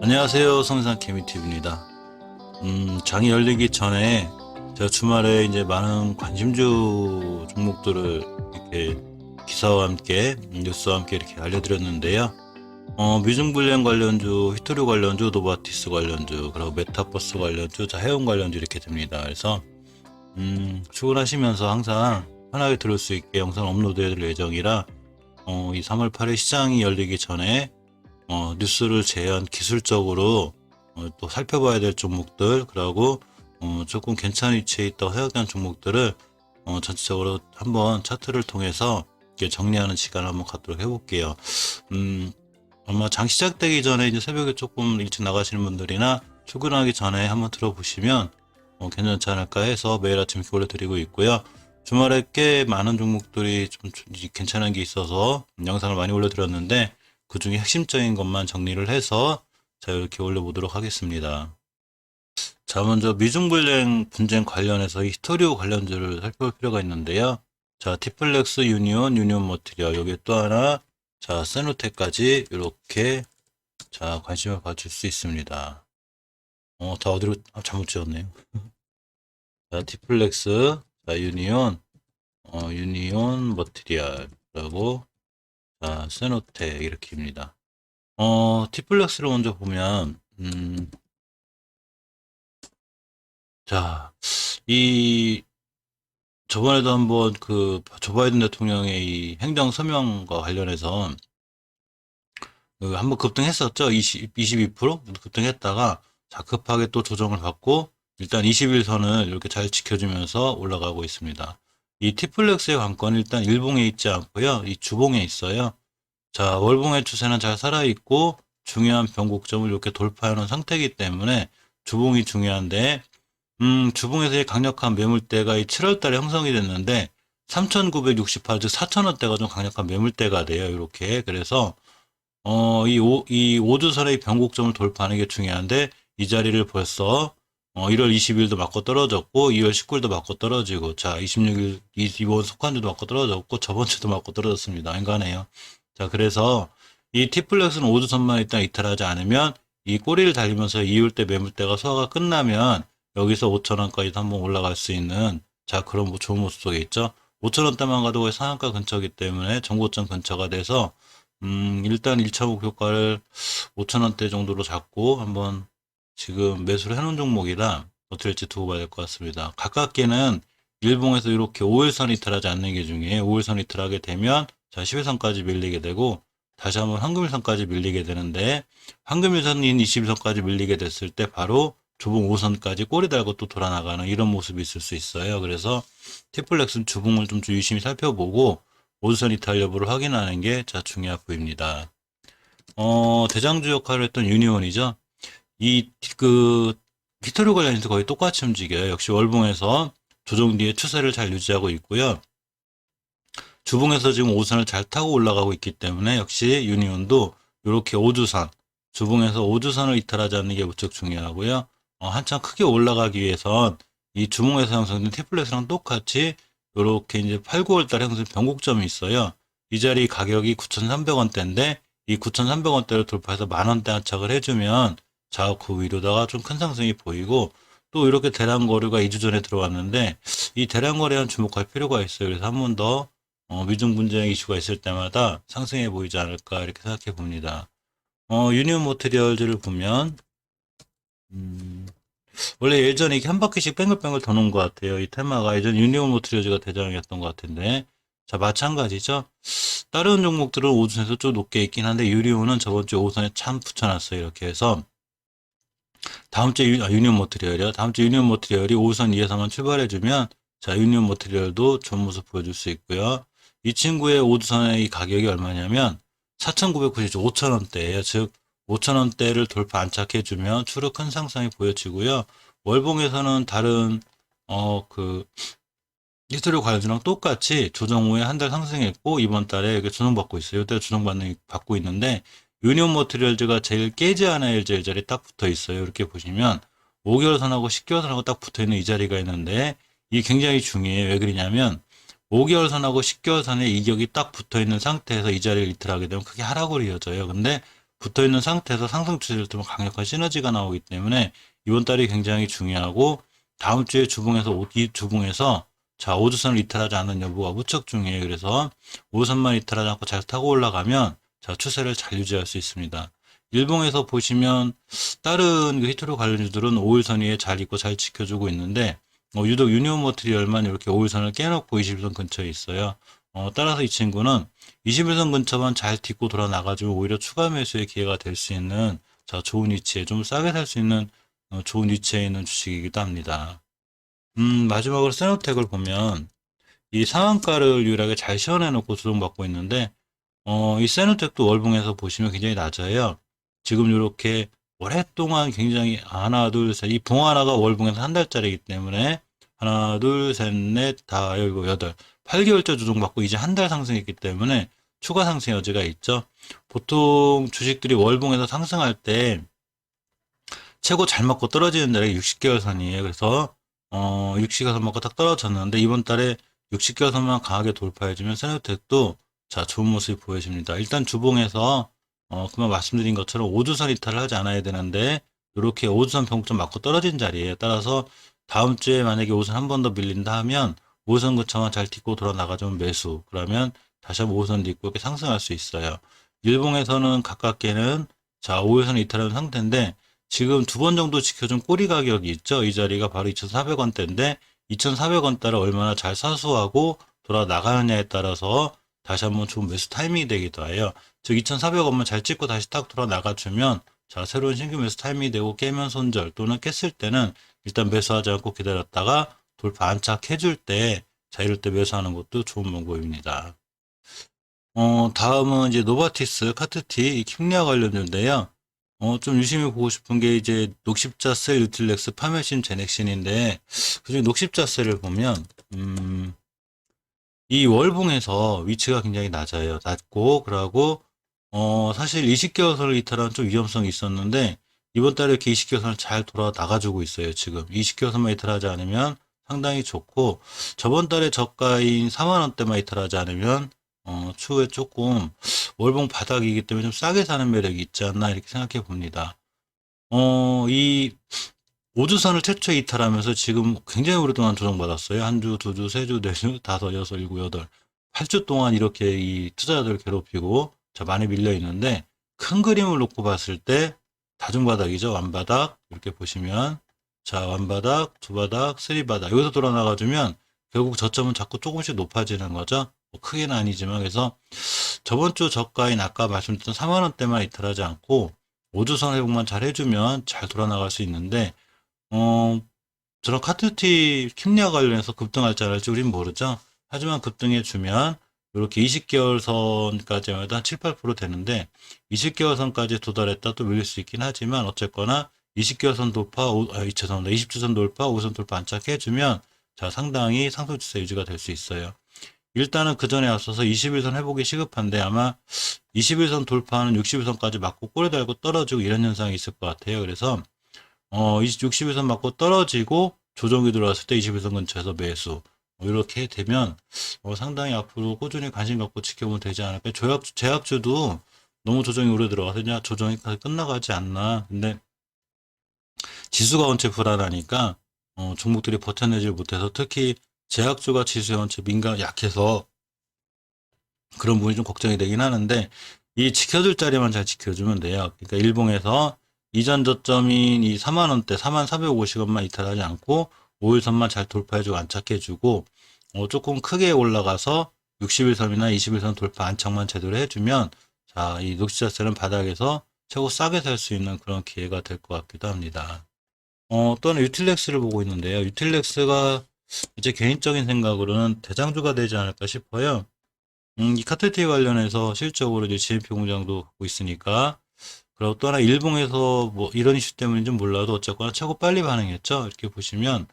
안녕하세요. 성산 케미TV입니다. 장이 열리기 전에 제가 주말에 이제 많은 관심주 종목들을 이렇게 기사와 함께, 뉴스와 함께 이렇게 알려드렸는데요. 미중불량 관련주, 히토류 관련주, 노바티스 관련주, 그리고 메타버스 관련주, 해운 관련주 이렇게 됩니다. 그래서, 출근하시면서 항상 편하게 들을 수 있게 영상 업로드해드릴 예정이라, 이 3월 8일 시장이 열리기 전에 뉴스를 제한 기술적으로 또 살펴봐야 될 종목들, 그리고 조금 괜찮은 위치에 있다고 생각하는 종목들을 전체적으로 한번 차트를 통해서 이렇게 정리하는 시간을 한번 갖도록 해볼게요. 아마 장 시작되기 전에 이제 새벽에 조금 일찍 나가시는 분들이나 출근하기 전에 한번 들어보시면 괜찮지 않을까 해서 매일 아침 이렇게 올려드리고 있고요. 주말에 꽤 많은 종목들이 좀 괜찮은 게 있어서 영상을 많이 올려드렸는데, 그 중에 핵심적인 것만 정리를 해서 자 이렇게 올려보도록 하겠습니다. 자, 먼저 미중불량 분쟁 관련해서 이 히토류 관련주를 살펴볼 필요가 있는데요. 자, 티플렉스, 유니온, 유니온 머티리얼, 여기 또 하나, 자, 세노텍까지 이렇게 자 관심을 가질 수 있습니다. 다 어디로 잘못 지었네요. 자, 티플렉스, 자, 유니온, 유니온 머티리얼라고, 자, 세노텍 이렇게입니다. 티플렉스를 먼저 보면, 자, 저번에도 한번 조 바이든 대통령의 이 행정 서명과 관련해서 한번 급등했었죠. 22% 급등했다가 자, 급하게 또 조정을 받고 일단 21선을 이렇게 잘 지켜주면서 올라가고 있습니다. 이 티플렉스의 관건은 일단 일봉에 있지 않고요. 이 주봉에 있어요. 자, 월봉의 추세는 잘 살아있고 중요한 변곡점을 이렇게 돌파하는 상태이기 때문에 주봉이 중요한데, 주봉에서의 강력한 매물대가 이 7월 달에 형성이 됐는데 3,968, 즉 4,000원대가 좀 강력한 매물대가 돼요. 이렇게. 그래서 이 5주선의 변곡점을 돌파하는 게 중요한데, 이 자리를 벌써 1월 20일도 맞고 떨어졌고 2월 19일도 맞고 떨어지고, 자 26일 이번 속한주도 맞고 떨어졌고 저번 주도 맞고 떨어졌습니다. 인간해요. 자, 그래서 이 티플렉스는 5주선만 일단 이탈하지 않으면 이 꼬리를 달리면서 2월대 매물대가 소화가 끝나면 여기서 5,000원까지도 한번 올라갈 수 있는, 자, 그런 좋은 모습 속에 있죠. 5,000원대만 가도 거의 상한가 근처이기 때문에 정고점 근처가 돼서 일단 1차 목표가를 5,000원대 정도로 잡고 한번 지금 매수를 해놓은 종목이라 어떻게 될지 두고 봐야 될 것 같습니다. 가깝게는 일봉에서 이렇게 5일선 이탈하지 않는 게 중요해요. 5일선 이탈하게 되면 자 10일선까지 밀리게 되고 다시 한번 황금일선까지 밀리게 되는데, 황금일선인 21선까지 밀리게 됐을 때 바로 주봉 5선까지 꼬리 달고 또 돌아나가는 이런 모습이 있을 수 있어요. 그래서 티플렉스는 주봉을 좀 유심히 살펴보고 5선 이탈 여부를 확인하는 게 자 중요해 보입니다. 대장주 역할을 했던 유니온이죠. 히토류 관련해서 거의 똑같이 움직여요. 역시 월봉에서 조정 뒤에 추세를 잘 유지하고 있고요. 주봉에서 지금 5선을 잘 타고 올라가고 있기 때문에 역시 유니온도 이렇게 5주선, 주봉에서 5주선을 이탈하지 않는 게 무척 중요하고요. 한참 크게 올라가기 위해선 이 주봉에서 형성된 티플렉스랑 똑같이 이렇게 이제 8, 9월 달에 형성된 변곡점이 있어요. 이 자리 가격이 9,300원대인데 이 9,300원대를 돌파해서 만원대 안착을 해주면 자, 그 위로다가 좀 큰 상승이 보이고, 또 이렇게 대량 거래가 2주 전에 들어왔는데 이 대량 거래한 주목할 필요가 있어요. 그래서 한 번 더 미중 분쟁 이슈가 있을 때마다 상승해 보이지 않을까 이렇게 생각해 봅니다. 유니온 모트리얼즈를 보면 원래 예전에 이렇게 한 바퀴씩 뱅글뱅글 도는 것 같아요. 이 테마가 예전 유니온 모트리얼즈가 대장이었던 것 같은데, 자 마찬가지죠. 다른 종목들은 5선에서 좀 높게 있긴 한데 유니온은 저번 주 5선에 참 붙여놨어요. 이렇게 해서 다음 주에 유니온 모트리얼이요. 다음 주 유니온 모트리얼이 5선 2에서만 출발해주면 자 유니온 모트리얼도 좋은 모습 보여줄 수 있고요. 이 친구의 5주선의 이 가격이 얼마냐면 4,990, 5,000원대예요. 즉 5,000원대를 돌파 안착해주면 추후 큰 상승이 보여지고요. 월봉에서는 다른 히스토리 관련주랑 똑같이 조정 후에 한 달 상승했고 이번 달에 이렇게 조정받고 있어요. 이때 받고 있는데 유니온 머티리얼즈가 제일 깨지 않아야 될 자리에 딱 붙어 있어요. 이렇게 보시면 5개월선하고 10개월선하고 딱 붙어 있는 이 자리가 있는데 이게 굉장히 중요해요. 왜 그러냐면 5개월 선하고 10개월 선에 이격이 딱 붙어 있는 상태에서 이 자리를 이탈하게 되면 크게 하락으로 이어져요. 근데 붙어 있는 상태에서 상승 추세를 두면 강력한 시너지가 나오기 때문에 이번 달이 굉장히 중요하고, 다음 주에 주봉에서 이 주봉에서 자, 5주선을 이탈하지 않는 여부가 무척 중요해요. 그래서 5주선만 이탈하지 않고 잘 타고 올라가면 자, 추세를 잘 유지할 수 있습니다. 일봉에서 보시면 다른 그 히트로 관련주들은 5일선 위에 잘 있고 잘 지켜주고 있는데, 유독 유니온 머티리얼만 이렇게 5일선을 깨놓고 21선 근처에 있어요. 따라서 이 친구는 21선 근처만 잘 딛고 돌아 나가지고 오히려 추가 매수의 기회가 될 수 있는, 자, 좋은 위치에 좀 싸게 살 수 있는 좋은 위치에 있는 주식이기도 합니다. 마지막으로 세노텍을 보면 이 상한가를 유일하게 잘 시원해놓고 조정받고 있는데, 이 세노텍도 월봉에서 보시면 굉장히 낮아요. 지금 이렇게 오랫동안 굉장히 하나, 둘, 셋, 이 봉 하나가 월봉에서 한 달짜리이기 때문에 하나, 둘, 셋, 넷, 다, 열고, 여덟, 8개월째 조정받고 이제 한 달 상승했기 때문에 추가 상승 여지가 있죠. 보통 주식들이 월봉에서 상승할 때 최고 잘 맞고 떨어지는 날이 60개월 선이에요. 그래서 60개월 선 맞고 딱 떨어졌는데 이번 달에 60개월 선만 강하게 돌파해주면 세노텍도 자, 좋은 모습이 보여집니다. 일단 주봉에서 그만 말씀드린 것처럼 5주선 이탈을 하지 않아야 되는데 이렇게 5주선 평점 맞고 떨어진 자리예요. 따라서 다음 주에 만약에 5선 한 번 더 밀린다 하면 5선 근처만 잘 딛고 돌아 나가주면 매수. 그러면 다시 한번 5선 딛고 이렇게 상승할 수 있어요. 일봉에서는 가깝게는 자, 5일선 이탈한 상태인데 지금 두 번 정도 지켜준 꼬리 가격이 있죠. 이 자리가 바로 2,400원대인데 2,400원대를 얼마나 잘 사수하고 돌아 나가느냐에 따라서 다시 한번 좋은 매수 타이밍이 되기도 해요. 즉 2,400원만 잘 찍고 다시 딱 돌아 나가주면 자, 새로운 신규 매수 타이밍이 되고 깨면 손절 또는 깼을 때는 일단 매수하지 않고 기다렸다가 돌파 안착해줄 때 자, 이럴 때 매수하는 것도 좋은 방법입니다. 다음은 이제 노바티스 카트티 킴리아 관련주인데요. 좀 유심히 보고 싶은 게 이제 녹십자셀, 유틸렉스, 파메신, 제넥신인데 그중에 녹십자셀을 보면 이 월봉에서 위치가 굉장히 낮아요. 낮고 그러고 사실 20개월 선을 이탈한 좀 위험성이 있었는데 이번 달에 이렇게 20개월 선을 잘 돌아 나가주고 있어요. 지금 20개월 선만 이탈하지 않으면 상당히 좋고, 저번 달에 저가인 4만 원대만 이탈하지 않으면 추후에 조금 월봉 바닥이기 때문에 좀 싸게 사는 매력이 있지 않나 이렇게 생각해 봅니다. 이 5주선을 최초에 이탈하면서 지금 굉장히 오랫동안 조정받았어요. 한 주, 두 주, 세 주, 네 주, 다섯, 여섯, 일곱, 여덟, 8주 동안 이렇게 이 투자자들을 괴롭히고 자, 많이 밀려 있는데 큰 그림을 놓고 봤을 때 다중바닥이죠. 완바닥 이렇게 보시면 자, 완바닥, 두바닥, 쓰리바닥 여기서 돌아 나가주면 결국 저점은 자꾸 조금씩 높아지는 거죠. 뭐 크게는 아니지만 그래서 저번 주 저가인 아까 말씀드렸던 4만 원대만 이탈하지 않고 5주선 회복만 잘 해주면 잘 돌아 나갈 수 있는데 저런 카트티 킴리아 관련해서 급등할지 안 할지 우린 모르죠. 하지만 급등해주면 이렇게 20개월 선까지 한 7, 8% 되는데 20개월 선까지 도달했다 또 밀릴 수 있긴 하지만 어쨌거나 20개월 선 돌파, 20주선 돌파, 5선 돌파 안착해주면 자, 상당히 상승 추세 유지가 될 수 있어요. 일단은 그 전에 앞서서 21선 회복이 시급한데 아마 21선 돌파하는 61선까지 맞고 꼬리 달고 떨어지고 이런 현상이 있을 것 같아요. 그래서 61선 맞고 떨어지고 조정이 들어왔을 때 21선 근처에서 매수 이렇게 되면 상당히 앞으로 꾸준히 관심 갖고 지켜보면 되지 않을까. 제약주도 너무 조정이 오래 들어가서 그냥 조정이 끝나가지 않나. 근데 지수가 원체 불안하니까 종목들이 버텨내질 못해서 특히 제약주가 지수에 원체 약해서 그런 부분이 좀 걱정이 되긴 하는데 이 지켜줄 자리만 잘 지켜주면 돼요. 그러니까 일봉에서 이전 저점인 이 4만 원대 4,450원만 이탈하지 않고 5일선만 잘 돌파해주고 안착해주고 조금 크게 올라가서 60일선이나 21선 돌파 안착만 제대로 해주면 자, 이 녹시자세는 바닥에서 최고 싸게 살 수 있는 그런 기회가 될 것 같기도 합니다. 또는 유틸렉스를 보고 있는데요. 유틸렉스가 이제 개인적인 생각으로는 대장주가 되지 않을까 싶어요. 이 카트티 관련해서 실적으로 이제 GMP 공장도 갖고 있으니까, 그리고 또 하나 일봉에서 뭐 이런 이슈 때문인지 몰라도 어쨌거나 최고 빨리 반응했죠. 이렇게 보시면,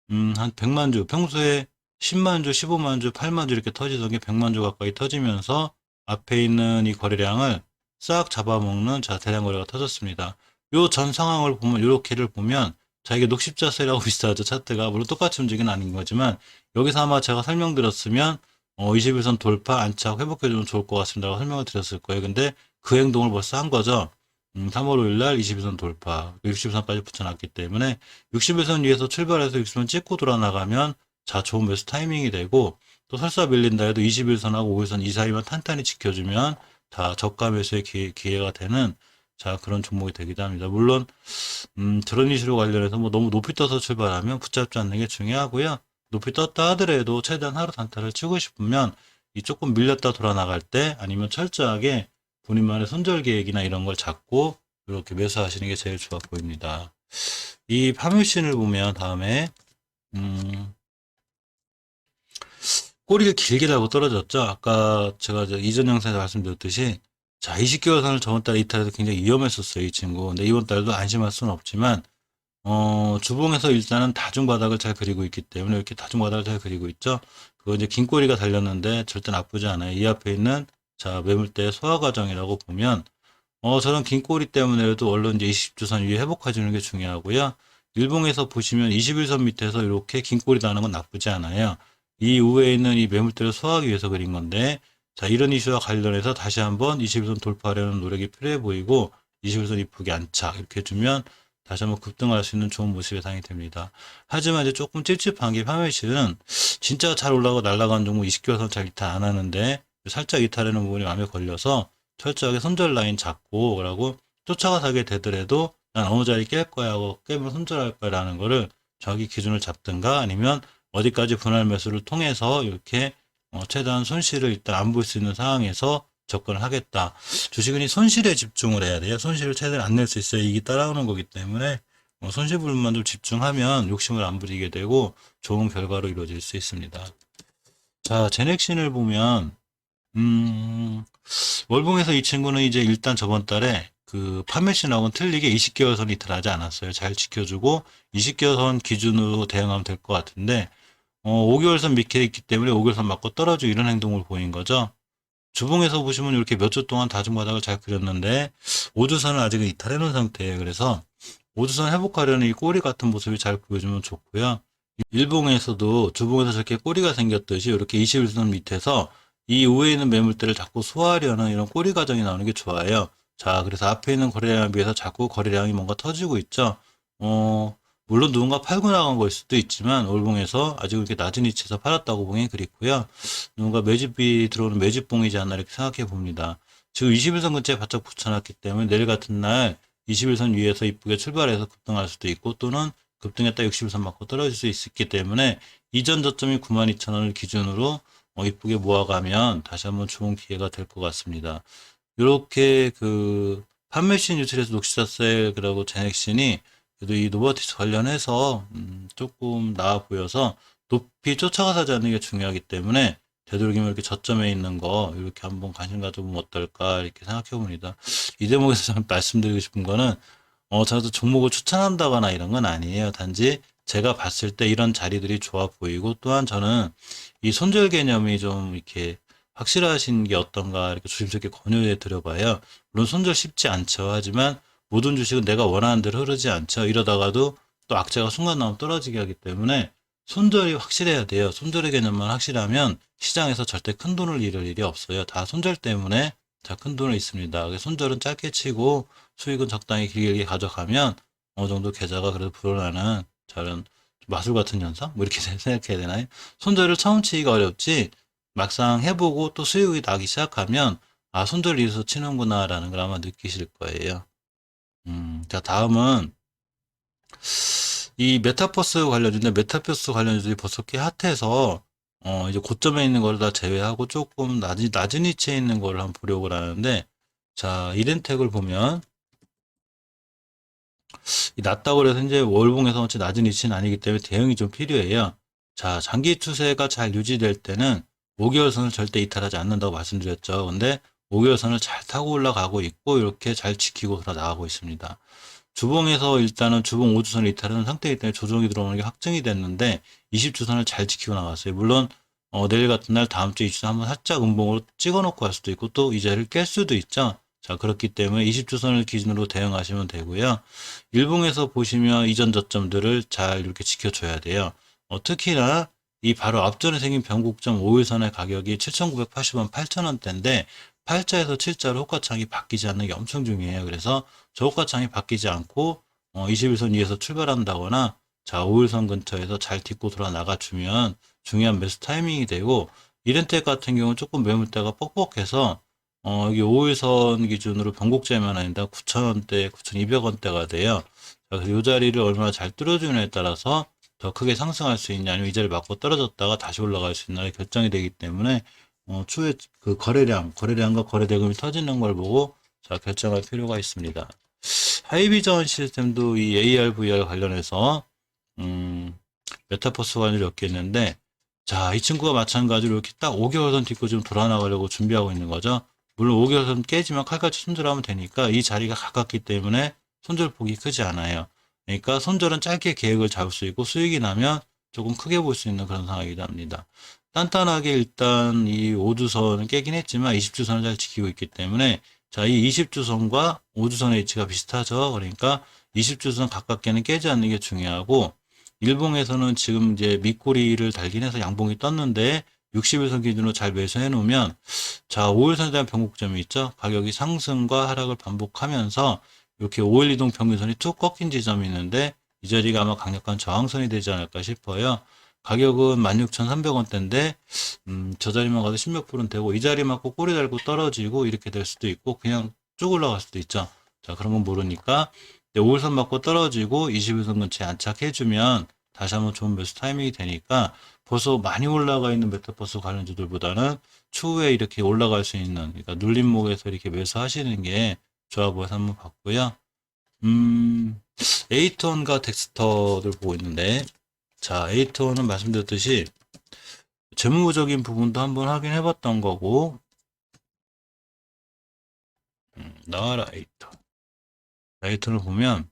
한 100만 주, 평소에 10만 주, 15만 주, 8만 주 이렇게 터지던 게 100만 주 가까이 터지면서 앞에 있는 이 거래량을 싹 잡아먹는 자, 대량 거래가 터졌습니다. 요 전 상황을 보면, 요렇게를 보면 자, 이게 녹십자세라고 비슷하죠. 차트가. 물론 똑같이 움직이는 아닌 거지만, 여기서 아마 제가 설명드렸으면, 21선 돌파, 안착, 회복해주면 좋을 것 같습니다라고 설명을 드렸을 거예요. 근데 그 행동을 벌써 한 거죠. 3월 5일 날 21선 돌파, 60선까지 붙여놨기 때문에, 61선 위에서 출발해서 60선 찍고 돌아나가면, 자, 좋은 매수 타이밍이 되고, 또 설사 밀린다 해도 21선하고 5일선 이 사이만 탄탄히 지켜주면, 다 저가 매수의 기회가 되는, 자, 그런 종목이 되기도 합니다. 물론, 드론 이슈로 관련해서 뭐 너무 높이 떠서 출발하면 붙잡지 않는 게 중요하고요. 높이 떴다 하더라도 최대한 하루 단타를 치고 싶으면 이 조금 밀렸다 돌아 나갈 때 아니면 철저하게 본인만의 손절 계획이나 이런 걸 잡고 이렇게 매수하시는 게 제일 좋아 보입니다. 이 파묘신을 보면 다음에 꼬리를 길게 달고 떨어졌죠. 아까 제가 이전 영상에서 말씀드렸듯이 자 20개월 선을 저번 달에 이탈해서 굉장히 위험했었어요 이 친구. 근데 이번 달도 안심할 수는 없지만 주봉에서 일단은 다중바닥을 잘 그리고 있기 때문에 이렇게 다중바닥을 잘 그리고 있죠. 그거 이제 긴 꼬리가 달렸는데 절대 나쁘지 않아요. 이 앞에 있는 자 매물대 소화 과정이라고 보면 저런 긴 꼬리 때문에도 얼른 이제 20주선 위에 회복해 주는 게 중요하고요. 일봉에서 보시면 21선 밑에서 이렇게 긴 꼬리 나는 건 나쁘지 않아요. 이 우회에 있는 이 매물대를 소화하기 위해서 그린 건데 자 이런 이슈와 관련해서 다시 한번 21선 돌파하려는 노력이 필요해 보이고 21선 이쁘게 안착 이렇게 해주면 다시 한번 급등할 수 있는 좋은 모습 예상이 됩니다. 하지만 이제 조금 찝찝한 게 파멸실은 진짜 잘 올라가고 날아간 종목 20개월 선 잘 이탈 안 하는데 살짝 이탈하는 부분이 마음에 걸려서 철저하게 손절 라인 잡고 라고 쫓아가 사게 되더라도 난 어느 자리 깰 거야 하고 깨면 손절할 거야 라는 거를 정확히 기준을 잡든가 아니면 어디까지 분할 매수를 통해서 이렇게 최대한 손실을 일단 안 볼 수 있는 상황에서 접근을 하겠다. 주식은 손실에 집중을 해야 돼요. 손실을 최대한 안 낼 수 있어야 이익이 따라오는 거기 때문에 손실 부분만 좀 집중하면 욕심을 안 부리게 되고 좋은 결과로 이루어질 수 있습니다. 자, 제넥신을 보면 월봉에서 이 친구는 이제 일단 저번 달에 그 판매신하고는 틀리게 20개월 선 이탈하지 않았어요. 잘 지켜주고 20개월 선 기준으로 대응하면 될 것 같은데 5개월 선 밑에 있기 때문에 5개월 선 맞고 떨어지고 이런 행동을 보인 거죠. 주봉에서 보시면 이렇게 몇 주 동안 다중바닥을 잘 그렸는데 5주선은 아직은 이탈해 놓은 상태예요. 그래서 5주선 회복하려는 이 꼬리 같은 모습이 잘 보여주면 좋고요. 일봉에서도 주봉에서 저렇게 꼬리가 생겼듯이 이렇게 21선 밑에서 이 위에 있는 매물대를 자꾸 소화하려는 이런 꼬리 과정이 나오는 게 좋아요. 자, 그래서 앞에 있는 거래량에 비해서 자꾸 거래량이 뭔가 터지고 있죠. 물론 누군가 팔고 나간 걸 수도 있지만 월봉에서 아직 이렇게 낮은 위치에서 팔았다고 보기 그렇고요. 누군가 매집이 들어오는 매집봉이지 않나 이렇게 생각해 봅니다. 지금 21선 근처에 바짝 붙여놨기 때문에 내일 같은 날 21선 위에서 이쁘게 출발해서 급등할 수도 있고 또는 급등했다 61선 맞고 떨어질 수 있기 때문에 이전 저점이 92,000원을 기준으로 이쁘게 모아가면 다시 한번 좋은 기회가 될 것 같습니다. 이렇게 그 판매신 유출에서 녹시자셀 그리고 제넥신이 그래도 이 노바티스 관련해서 조금 나아 보여서 높이 쫓아가서 하지 않는 게 중요하기 때문에 되도록이면 이렇게 저점에 있는 거 이렇게 한번 관심 가져보면 어떨까 이렇게 생각해 봅니다. 이 대목에서 좀 말씀드리고 싶은 거는 저도 종목을 추천한다거나 이런 건 아니에요. 단지 제가 봤을 때 이런 자리들이 좋아 보이고 또한 저는 이 손절 개념이 좀 이렇게 확실하신 게 어떤가 이렇게 조심스럽게 권유해 드려봐요. 물론 손절 쉽지 않죠. 하지만 모든 주식은 내가 원하는 대로 흐르지 않죠. 이러다가도 또 악재가 순간 나오면 떨어지게 하기 때문에 손절이 확실해야 돼요. 손절의 개념만 확실하면 시장에서 절대 큰 돈을 잃을 일이 없어요. 다 손절 때문에 다 큰 돈을 잃습니다. 손절은 짧게 치고 수익은 적당히 길게 가져가면 어느 정도 계좌가 그래도 불어나는 저런 마술 같은 현상? 뭐 이렇게 생각해야 되나요? 손절을 처음 치기가 어렵지 막상 해보고 또 수익이 나기 시작하면 아 손절 이래서 치는구나 라는 걸 아마 느끼실 거예요. 자 다음은 이 메타버스 관련주인데 메타버스 관련주들이 벌써 꽤 핫해서 이제 고점에 있는 거를 다 제외하고 조금 낮은 위치에 있는 거를 한번 보려고 하는데 자 이렌텍을 보면 이 낮다고 해서 이제 월봉에서 낮은 위치는 아니기 때문에 대응이 좀 필요해요. 자 장기 추세가 잘 유지될 때는 5개월 선을 절대 이탈하지 않는다고 말씀드렸죠. 근데 5개월 선을 잘 타고 올라가고 있고 이렇게 잘 지키고 나가고 있습니다. 주봉에서 일단은 주봉 5주선을 이탈하는 상태이기 때문에 조정이 들어오는 게 확정이 됐는데 20주선을 잘 지키고 나갔어요. 물론 내일 같은 날 다음 주 2주선 한번 살짝 음봉으로 찍어 놓고 할 수도 있고 또 이 자리를 깰 수도 있죠. 자, 그렇기 때문에 20주선을 기준으로 대응하시면 되고요. 일봉에서 보시면 이전 저점들을 잘 이렇게 지켜줘야 돼요. 특히나 이 바로 앞전에 생긴 변곡점 5일선의 가격이 7,980원, 8,000원대인데 8자에서 7자로 호가창이 바뀌지 않는 게 엄청 중요해요. 그래서 저 호가창이 바뀌지 않고 21선 위에서 출발한다거나 자 5일선 근처에서 잘 딛고 돌아 나가주면 중요한 매수 타이밍이 되고 이런때 같은 경우는 조금 매물대가 뻑뻑해서 여기 5일선 기준으로 변곡점이 아니다 9,000원대, 9,200원대가 돼요. 자, 그래서 이 자리를 얼마나 잘 뚫어주느냐에 따라서 더 크게 상승할 수 있냐 아니면 이 자리 맞고 떨어졌다가 다시 올라갈 수 있나가 결정이 되기 때문에 추후에 그 거래량과 거래대금이 터지는 걸 보고 자 결정할 필요가 있습니다. 하이비전 시스템도 이 AR, VR 관련해서 메타버스 관련이 몇 개 있는데 자, 이 친구가 마찬가지로 이렇게 딱 5개월선 딛고 좀 돌아 나가려고 준비하고 있는 거죠. 물론 5개월선 깨지면 칼같이 손절하면 되니까 이 자리가 가깝기 때문에 손절 폭이 크지 않아요. 그러니까 손절은 짧게 계획을 잡을 수 있고 수익이 나면 조금 크게 볼 수 있는 그런 상황이기도 합니다. 단단하게 일단 이 5주선은 깨긴 했지만 20주선을 잘 지키고 있기 때문에 자, 이 20주선과 5주선의 위치가 비슷하죠. 그러니까 20주선 가깝게는 깨지 않는 게 중요하고 일봉에서는 지금 이제 밑꼬리를 달긴 해서 양봉이 떴는데 60일선 기준으로 잘 매수해 놓으면 자 5일선에 대한 변곡점이 있죠. 가격이 상승과 하락을 반복하면서 이렇게 5일 이동 평균선이 툭 꺾인 지점이 있는데 이 자리가 아마 강력한 저항선이 되지 않을까 싶어요. 가격은 16,300원대인데 저 자리만 가도 10몇 프로는 되고 이 자리 맞고 꼬리 달고 떨어지고 이렇게 될 수도 있고 그냥 쭉 올라갈 수도 있죠. 자 그런 건 모르니까 5일선 맞고 떨어지고 21선 근처에 안착해주면 다시 한번 좋은 매수 타이밍이 되니까 벌써 많이 올라가 있는 메타버스 관련주들보다는 추후에 이렇게 올라갈 수 있는 그러니까 눌림목에서 이렇게 매수하시는 게 좋아 보여서 한번 봤고요. 에이턴과 덱스터를 보고 있는데 자 에이턴은 말씀드렸듯이 재무적인 부분도 한번 확인해 봤던 거고 나와라 에이턴 에이턴을 보면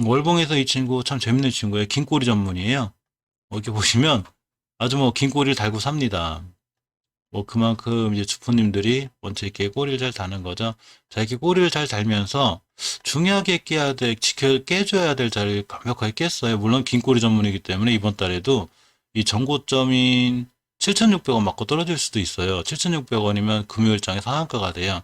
월봉에서 이 친구 참 재밌는 친구예요. 긴 꼬리 전문이에요. 이렇게 보시면 아주 뭐 긴 꼬리를 달고 삽니다. 뭐 그만큼 이제 주포님들이 원체 이렇게 꼬리를 잘 다는 거죠. 자, 이렇게 꼬리를 잘 달면서 중요하게 깨야 될, 깨줘야 될 자리를 완벽하게 깼어요. 물론 긴 꼬리 전문이기 때문에 이번 달에도 이 전고점인 7,600원 맞고 떨어질 수도 있어요. 7,600원이면 금요일장에 상한가가 돼요.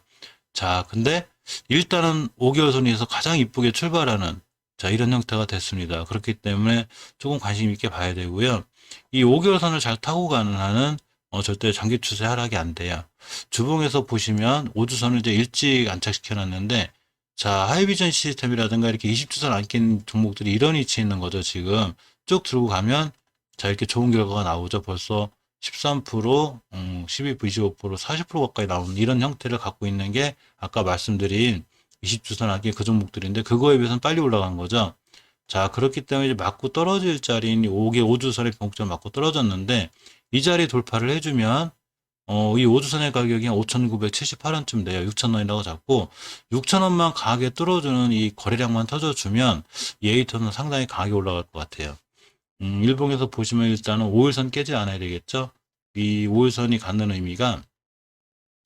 자, 근데 일단은 5개월 선에서 가장 이쁘게 출발하는 자, 이런 형태가 됐습니다. 그렇기 때문에 조금 관심 있게 봐야 되고요. 이 5개월 선을 잘 타고 가는 한은 절대 장기 추세 하락이 안 돼요. 주봉에서 보시면 5주선을 이제 일찍 안착시켜 놨는데 자, 하이비전 시스템이라든가 이렇게 20주선 안 낀 종목들이 이런 위치에 있는 거죠, 지금. 쭉 들고 가면 자, 이렇게 좋은 결과가 나오죠. 벌써 13%, 12%, 25%, 40% 가까이 나오는 이런 형태를 갖고 있는 게 아까 말씀드린 20주선 안낀 그 종목들인데 그거에 비해서는 빨리 올라간 거죠. 자, 그렇기 때문에 이제 맞고 떨어질 자리인 5주선의 변곡점 맞고 떨어졌는데 이 자리 돌파를 해주면 이 5주선의 가격이 5,978원쯤 돼요. 6,000원이라고 잡고 6,000원만 강하게 뚫어주는 이 거래량만 터져주면 이 에이턴은 상당히 강하게 올라갈 것 같아요. 일봉에서 보시면 일단은 5일선 깨지 않아야 되겠죠. 이 5일선이 갖는 의미가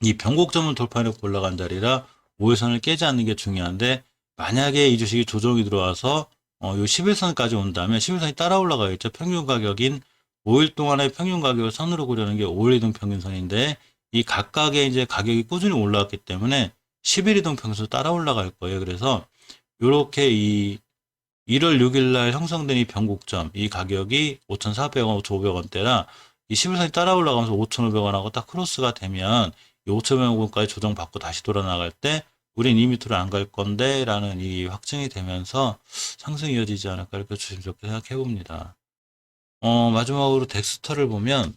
이 변곡점을 돌파해놓고 올라간 자리라 5일선을 깨지 않는 게 중요한데 만약에 이 주식이 조정이 들어와서 요 11선까지 온다면 11선이 따라 올라가겠죠. 평균 가격인 5일 동안의 평균 가격을 선으로 그려는 게 5일 이동 평균선인데 이 각각의 이제 가격이 꾸준히 올라왔기 때문에 10일 이동 평균선 따라 올라갈 거예요. 그래서 이렇게 이 1월 6일 날 형성된 이 변곡점, 이 가격이 5,400원, 5,500원대라 이 11선이 따라 올라가면서 5,500원하고 딱 크로스가 되면 이 5,500원까지 조정받고 다시 돌아 나갈 때 우린 이 밑으로 안 갈 건데 라는 이 확증이 되면서 상승이 이어지지 않을까 이렇게 조심스럽게 생각해 봅니다. 마지막으로 덱스터를 보면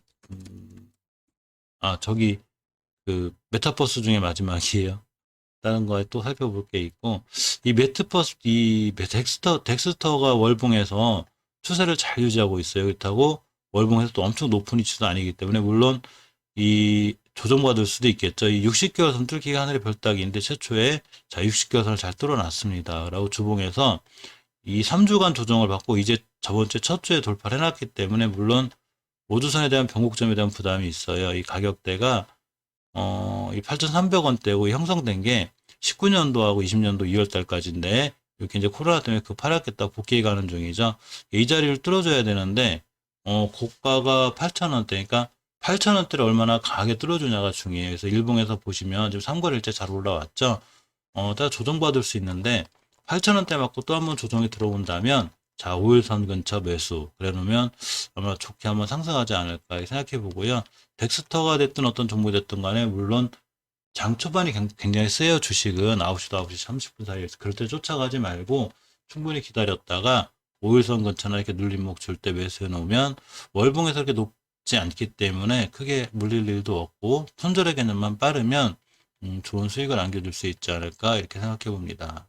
저기 그 메타버스 중에 마지막이에요. 다른 거에 또 살펴볼 게 있고 덱스터가 월봉에서 추세를 잘 유지하고 있어요. 그렇다고 월봉에서 또 엄청 높은 위치도 아니기 때문에 물론 이 조정받을 수도 있겠죠. 이 60개월 선 뚫기가 하늘의 별따기인데 최초에 자 60개월 선을 잘 뚫어놨습니다. 라고 주봉에서 이 3주간 조정을 받고 이제 저번 주 첫 주에 돌파를 해놨기 때문에 물론 5주선에 대한 변곡점에 대한 부담이 있어요. 이 가격대가 이 8,300원대고 형성된 게 19년도하고 20년도 2월 달까지인데, 이렇게 이제 코로나 때문에 급하락했다 복귀해 가는 중이죠. 이 자리를 뚫어줘야 되는데, 고가가 8,000원대, 그러니까 8,000원대를 얼마나 강하게 뚫어주냐가 중요해요. 그래서 일봉에서 보시면 지금 3거래일째 잘 올라왔죠. 다 조정받을 수 있는데, 8,000원대 맞고 또 한번 조정이 들어온다면, 자, 5일선 근처 매수. 그래 놓으면 아마 좋게 한번 상승하지 않을까 생각해 보고요. 덱스터가 됐든 어떤 종목이 됐든 간에, 물론 장 초반이 굉장히 세요. 주식은 9시도 9시 30분 사이에서. 그럴 때 쫓아가지 말고 충분히 기다렸다가 5일선 근처나 이렇게 눌림목 줄 때 매수해 놓으면 월봉에서 이렇게 높지 않기 때문에 크게 물릴 일도 없고, 손절의 개념만 빠르면 좋은 수익을 안겨줄 수 있지 않을까 이렇게 생각해 봅니다.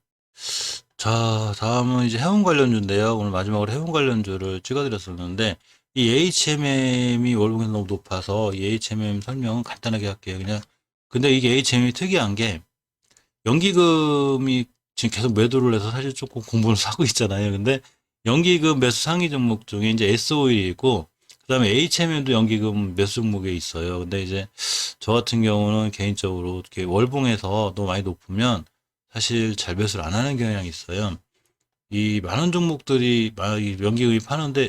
자, 다음은 이제 해운 관련주인데요. 오늘 마지막으로 해운 관련주를 찍어드렸었는데, 이 HMM이 월봉에서 너무 높아서 이 HMM 설명은 간단하게 할게요. 그냥. 근데 이게 HMM이 특이한 게, 연기금이 지금 계속 매도를 해서 사실 조금 공분을 사고 있잖아요. 근데 연기금 매수 상위 종목 중에 이제 S-오일이 있고, 그 다음에 HMM도 연기금 매수 종목에 있어요. 근데 이제 저 같은 경우는 개인적으로 이렇게 월봉에서 너무 많이 높으면 사실 잘 매수를 안 하는 경향이 있어요. 이 많은 종목들이 이 연기금이 파는데,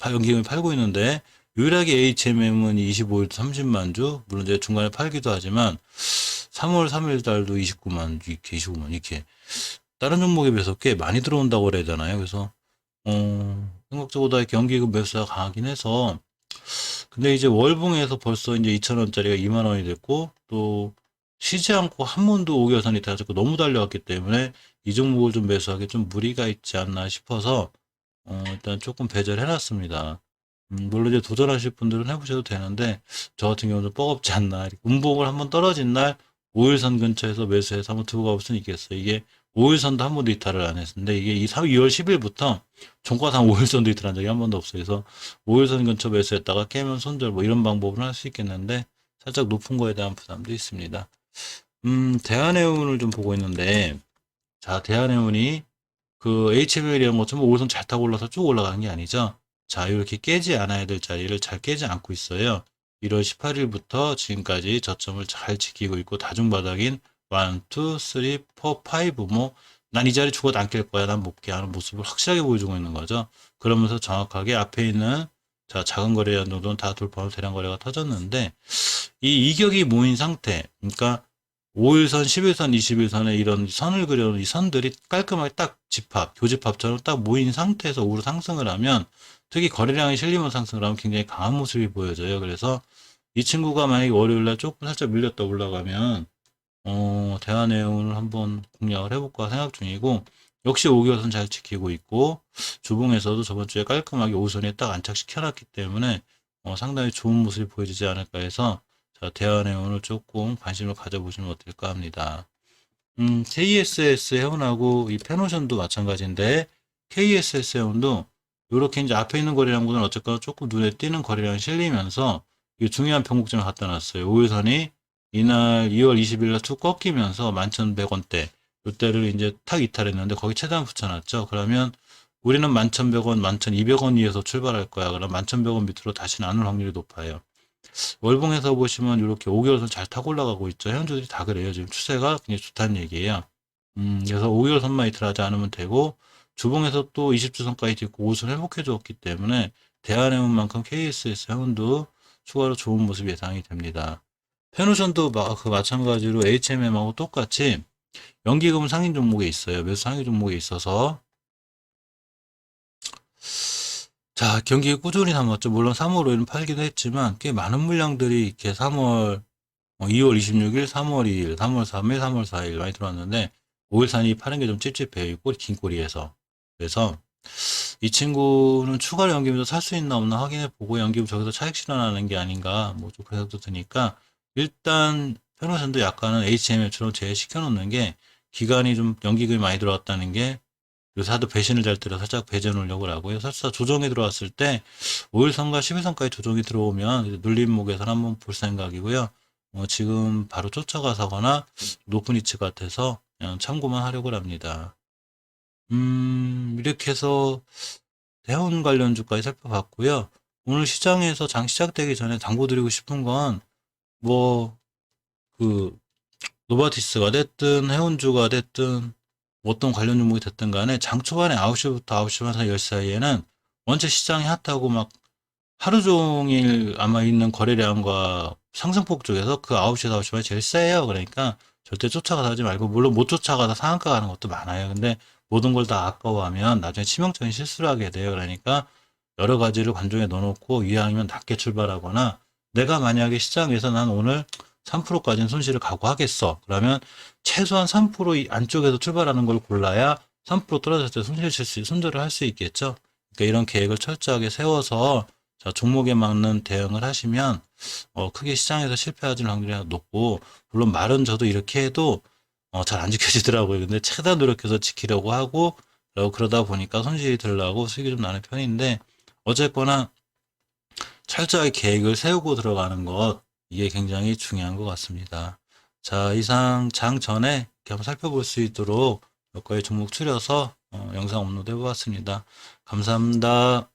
연기금이 팔고 있는데, 유일하게 HMM은 25일 30만 주, 물론 이제 중간에 팔기도 하지만, 3월 3일 달도 29만 주, 이렇게 29만, 이렇게. 다른 종목에 비해서 꽤 많이 들어온다고 그래야 되나요? 그래서, 생각보다 이렇게 연기금 매수가 강하긴 해서, 근데 이제 월봉에서 벌써 이제 2,000원짜리가 2만 원이 됐고, 또 쉬지 않고 한 번도 5개월선이 다졌고 너무 달려왔기 때문에 이 종목을 좀 매수하기 좀 무리가 있지 않나 싶어서 일단 조금 배제를 해놨습니다. 물론 이제 도전하실 분들은 해보셔도 되는데, 저 같은 경우는 뻐겁지 않나. 운봉을 한번 떨어진 날 5일선 근처에서 매수해서 한번 두고 가볼 수는 있겠어요. 이게 5일선도 한 번도 이탈을 안 했는데, 이게 2월 10일부터 종가상 5일선도 이탈한 적이 한 번도 없어요. 그래서 5일선 근처 매수했다가 깨면 손절 뭐 이런 방법을 할 수 있겠는데, 살짝 높은 거에 대한 부담도 있습니다. 대한해운을 좀 보고 있는데, 자, 대한해운이 그 HML이란 것처럼 5일선 잘 타고 올라서 쭉 올라가는 게 아니죠. 자, 이렇게 깨지 않아야 될 자리를 잘 깨지 않고 있어요. 1월 18일부터 지금까지 저점을 잘 지키고 있고, 다중바닥인 1, 2, 3, 4, 5, 뭐, 난 이 자리 죽어도 안 깰 거야. 난 못 깨 하는 모습을 확실하게 보여주고 있는 거죠. 그러면서 정확하게 앞에 있는, 자, 작은 거래 정도는 다 돌파하고 대량 거래가 터졌는데, 이 이격이 모인 상태, 그러니까 5일선, 11선, 21선에 이런 선을 그려놓은 이 선들이 깔끔하게 딱 교집합처럼 딱 모인 상태에서 우로 상승을 하면, 특히 거래량이 실리면 상승을 하면 굉장히 강한 모습이 보여져요. 그래서 이 친구가 만약에 월요일날 조금 살짝 밀렸다 올라가면, 대한해운을 한번 공략을 해볼까 생각 중이고, 역시 5개월선 잘 지키고 있고, 주봉에서도 저번 주에 깔끔하게 5선에 딱 안착시켜놨기 때문에, 상당히 좋은 모습이 보여지지 않을까 해서, 자, 대한해운을 조금 관심을 가져보시면 어떨까 합니다. KSS 해운하고 이 페노션도 마찬가지인데, KSS 해운도 이렇게 이제 앞에 있는 거래량보다는 어쨌거나 조금 눈에 띄는 거래량이 실리면서, 이 중요한 변곡점을 갖다 놨어요. 5일선이 이날 2월 20일 날 툭 꺾이면서 11,100원대, 이때를 이제 탁 이탈했는데 거기 최대한 붙여놨죠. 그러면 우리는 11,100원, 11,200원 위에서 출발할 거야. 그럼 11,100원 밑으로 다시는 안 올 확률이 높아요. 월봉에서 보시면 이렇게 5개월선 잘 타고 올라가고 있죠. 해운주들이 다 그래요. 지금 추세가 굉장히 좋다는 얘기예요. 그래서 5개월선만 이탈하지 않으면 되고, 주봉에서 또 20주선까지 찍고 5선 회복해 줬기 때문에 대한해운만큼 KSS 해운도 추가로 좋은 모습 예상이 됩니다. 페노션도 그 마찬가지로 HMM하고 똑같이 연기금 상인 종목에 있어요. 매수 상인 종목에 있어서, 자, 경기에 꾸준히 담았죠. 물론 3월에는 팔기도 했지만 꽤 많은 물량들이 이렇게 2월 26일, 3월 2일, 3월 3일, 3월 4일 많이 들어왔는데, 5일 산이 파는 게 좀 찝찝해요. 긴 꼬리에서. 그래서 이 친구는 추가로 연기금도 살 수 있나 없나 확인해 보고, 연기금 저기서 차익 실현하는 게 아닌가 뭐 좀 그런 생각도 드니까, 일단 페노션도 약간은 HMM처럼 제외시켜 놓는 게, 기간이 좀 연기금이 많이 들어왔다는 게, 요새 하도 배신을 잘 때려 살짝 배제 놓으려고 하고요. 설사 조정이 들어왔을 때 5일선과 11선까지 조정이 들어오면 눌림목에서 한번 볼 생각이고요. 지금 바로 쫓아가서거나 높은 위치 같아서 그냥 참고만 하려고 합니다. 이렇게 해서 대운 관련주까지 살펴봤고요. 오늘 시장에서 장 시작되기 전에 당부드리고 싶은 건, 뭐 그 노바티스가 됐든 해운주가 됐든 어떤 관련 종목이 됐든 간에 장 초반에 9시부터 9시 반 사이 10시 사이에는 원체 시장이 핫하고 막 하루 종일 아마 있는 거래량과 상승폭 쪽에서 그 9시에서 9시 반이 제일 세요. 그러니까 절대 쫓아가서 하지 말고, 물론 못 쫓아가다 상한가 가는 것도 많아요. 근데 모든 걸 다 아까워하면 나중에 치명적인 실수를 하게 돼요. 그러니까 여러 가지를 관종에 넣어놓고 이왕이면 낮게 출발하거나, 내가 만약에 시장에서 난 오늘 3%까지는 손실을 각오하겠어. 그러면 최소한 3% 안쪽에서 출발하는 걸 골라야 3% 떨어졌을 때 손절을 할 수 있겠죠. 그러니까 이런 계획을 철저하게 세워서 자, 종목에 맞는 대응을 하시면 크게 시장에서 실패하는 확률이 높고, 물론 말은 저도 이렇게 해도 잘 안 지켜지더라고요. 근데 최대한 노력해서 지키려고 하고, 그러다 보니까 손실이 들라고 수익이 좀 나는 편인데, 어쨌거나 철저하게 계획을 세우고 들어가는 것, 이게 굉장히 중요한 것 같습니다. 자, 이상 장 전에 이렇게 한번 살펴볼 수 있도록 몇 가지 종목 추려서 영상 업로드 해보았습니다. 감사합니다.